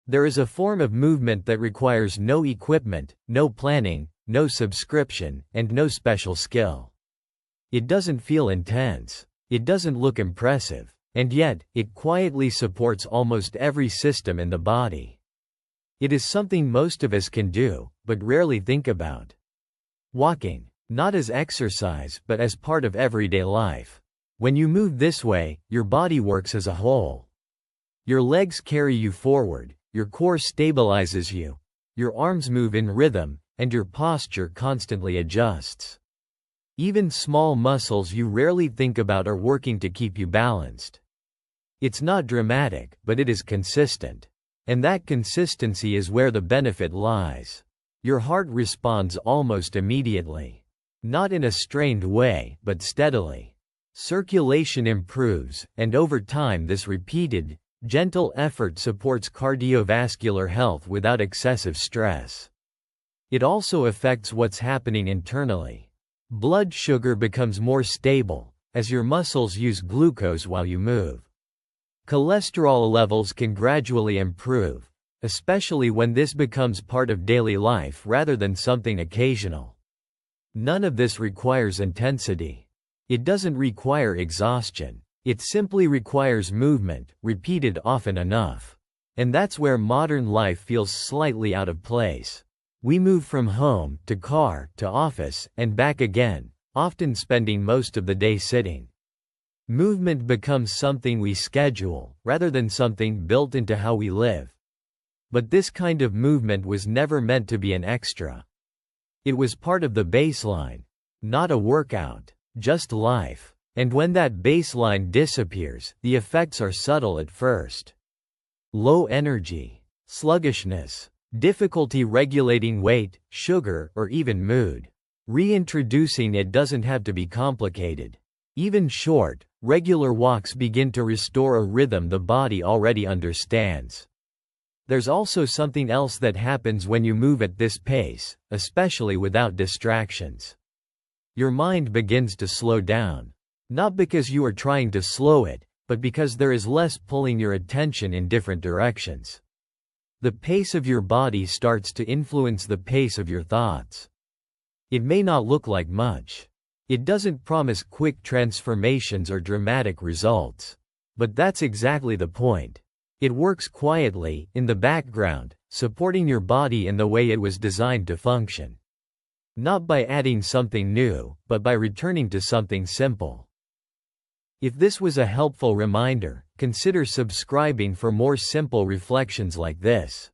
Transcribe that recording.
There is a form of movement that requires no equipment, no planning, no subscription, and no special skill. It doesn't feel intense. It doesn't look impressive. And yet, it quietly supports almost every system in the body. It is something most of us can do, but rarely think about. Walking. Not as exercise, but as part of everyday life. When you move this way, your body works as a whole. Your legs carry you forward, your core stabilizes you, your arms move in rhythm, and your posture constantly adjusts. Even small muscles you rarely think about are working to keep you balanced. It's not dramatic, but it is consistent. And that consistency is where the benefit lies. Your heart responds almost immediately. Not in a strained way, but steadily. Circulation improves, and over time this repeated, gentle effort supports cardiovascular health without excessive stress. It also affects what's happening internally. Blood sugar becomes more stable, as your muscles use glucose while you move. Cholesterol levels can gradually improve, especially when this becomes part of daily life rather than something occasional. None of this requires intensity. It doesn't require exhaustion. It simply requires movement, repeated often enough. And that's where modern life feels slightly out of place. We move from home, to car, to office, and back again, often spending most of the day sitting. Movement becomes something we schedule, rather than something built into how we live. But this kind of movement was never meant to be an extra. It was part of the baseline. Not a workout, just life. And when that baseline disappears, the effects are subtle at first. Low energy, sluggishness, difficulty regulating weight, sugar, or even mood. Reintroducing it doesn't have to be complicated. Even short, regular walks begin to restore a rhythm the body already understands. There's also something else that happens when you move at this pace, especially without distractions. Your mind begins to slow down. Not because you are trying to slow it, but because there is less pulling your attention in different directions. The pace of your body starts to influence the pace of your thoughts. It may not look like much. It doesn't promise quick transformations or dramatic results. But that's exactly the point. It works quietly, in the background, supporting your body in the way it was designed to function. Not by adding something new, but by returning to something simple. If this was a helpful reminder, consider subscribing for more simple reflections like this.